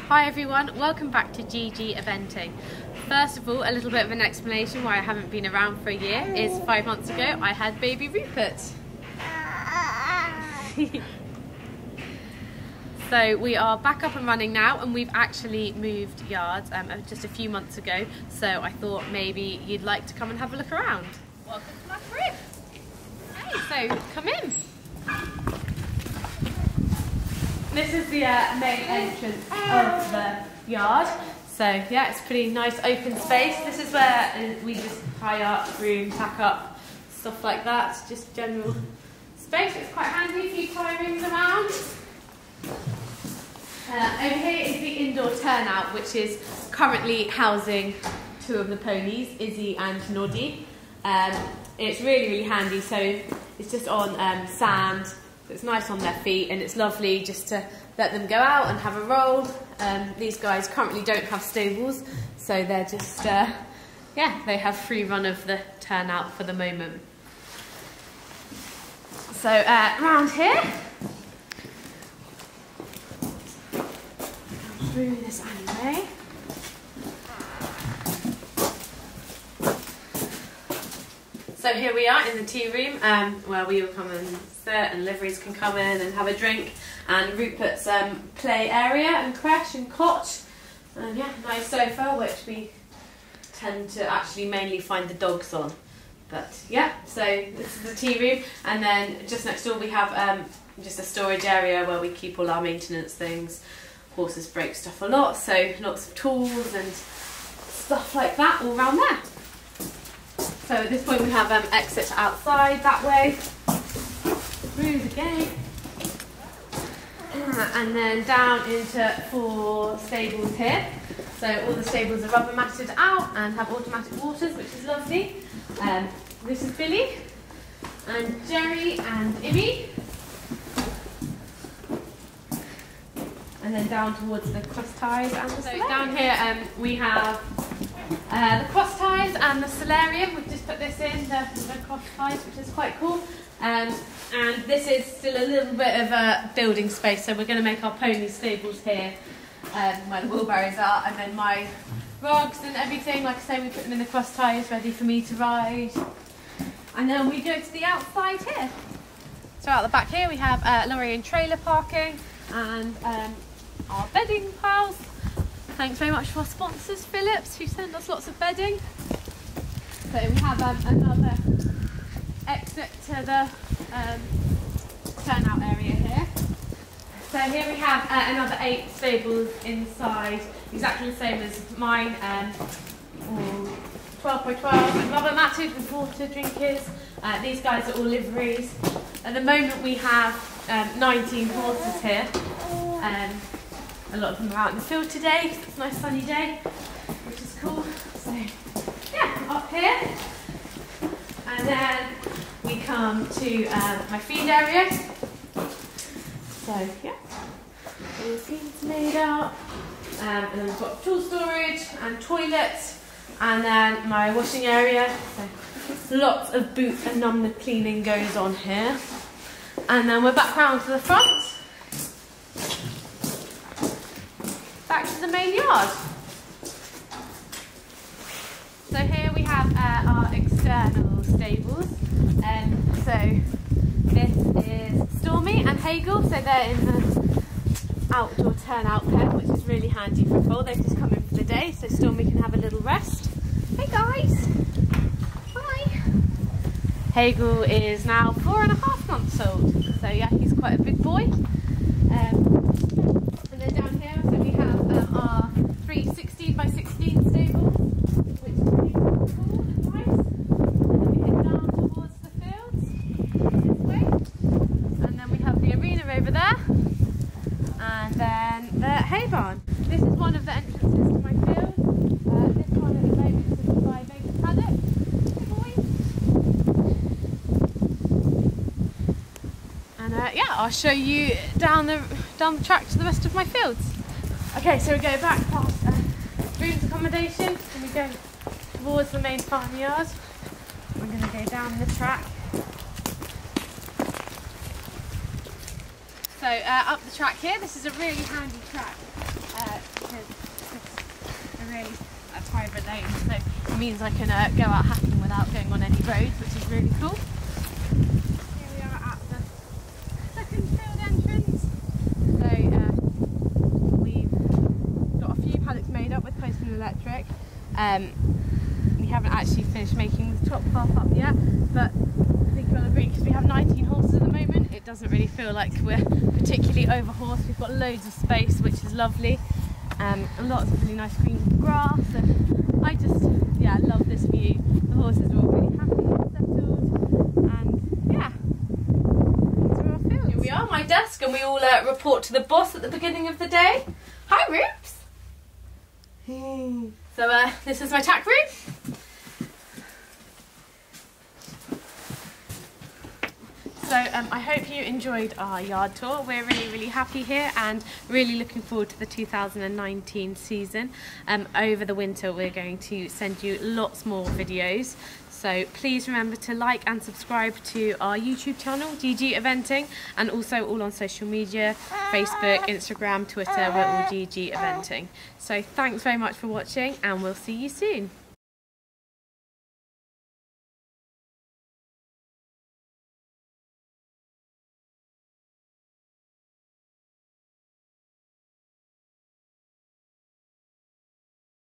Hi everyone, welcome back to GG Eventing. First of all, a little bit of an explanation why I haven't been around for a year is 5 months ago I had baby Rupert. So we are back up and running now, and we've actually moved yards just a few months ago, so I thought maybe you'd like to come and have a look around. Welcome to my crib. Hey, so come in. This is the main entrance of the yard. So yeah, it's a pretty nice open space. This is where we just tie up, room, pack up, stuff like that. Just general space. It's quite handy if you tie rings around. Over here is the indoor turnout, which is currently housing 2 of the ponies, Izzy and Noddy. It's really handy. So it's just on sand. So it's nice on their feet, and it's lovely just to let them go out and have a roll. These guys currently don't have stables, so they're just, yeah, they have free run of the turnout for the moment. So around here, through this alleyway. So here we are in the tea room, where we will come and sit, and liveries can come in and have a drink, and Rupert's play area and creche and cot, and yeah, nice sofa which we tend to actually mainly find the dogs on. But yeah, so this is the tea room, and then just next door we have just a storage area where we keep all our maintenance things. Horses break stuff a lot, so lots of tools and stuff like that all around there. So at this point we have exit outside that way, through the gate, and then down into 4 stables here. So all the stables are rubber matted out and have automatic waters, which is lovely. This is Billy and Jerry and Ibby. And then down towards the cross ties and the solarium. So down here we have the cross ties and the solarium. We've just put this in, the cross ties, which is quite cool. And this is still a little bit of a building space, so we're going to make our pony stables here, where the wheelbarrows are, and then my rugs and everything. Like I say, we put them in the cross ties, ready for me to ride. And then we go to the outside here. So out the back here we have lorry and trailer parking, and our bedding piles. Thanks very much to our sponsors, Philips, who send us lots of bedding. So we have another exit to the turnout area here. So here we have another 8 stables inside, exactly the same as mine, 12 by 12, and rubber matted with water drinkers. These guys are all liveries. At the moment we have 19 horses here. A lot of them are out in the field today, so it's a nice sunny day, which is cool. So yeah, up here, and then we come to my feed area. So yeah, all the feed's made up, and then we've got tool storage and toilets, and then my washing area. So lots of boot and number cleaning goes on here, and then we're back round to the front. Back to the main yard. So here we have our external stables. So this is Stormy and Hagel, so they're in the outdoor turnout pen, which is really handy for Paul. They've just come in for the day, so Stormy can have a little rest. Hey guys! Hi! Hagel is now 4.5 months old, so yeah, he's quite a big boy. And then down here, so we have our 3 16 by 16 stables, which is really cool and nice. And then we head down towards the fields this way. And then we have the arena over there. And then the hay barn. This is one of the entrances to my field. This one at the moment is by baby paddock. Good boy. And yeah, I'll show you down the track to the rest of my fields. Okay, so we go back past Rooms accommodation, and we go towards the main farmyard. We're going to go down the track. So up the track here, this is a really handy track. private lane, so it means I can go out hacking without going on any roads, which is really cool. Here we are at the second field entrance. So we've got a few paddocks made up with Coastal Electric. We haven't actually finished making the top half up yet, but I think you'll agree, because we have 19 horses at the moment, it doesn't really feel like we're particularly overhorsed. We've got loads of space, which is lovely, and lots of really nice green grass, and I just, yeah, love this view. The horses are all really happy and settled, and yeah, these are our fields. Here we are, my desk, and we all report to the boss at the beginning of the day. Hi, Roops! So this is my tack room. So I hope you enjoyed our yard tour. We're really happy here and really looking forward to the 2019 season. Over the winter we're going to send you lots more videos. So please remember to like and subscribe to our YouTube channel, GG Eventing, and also all on social media, Facebook, Instagram, Twitter, we're all GG Eventing. So thanks very much for watching, and we'll see you soon.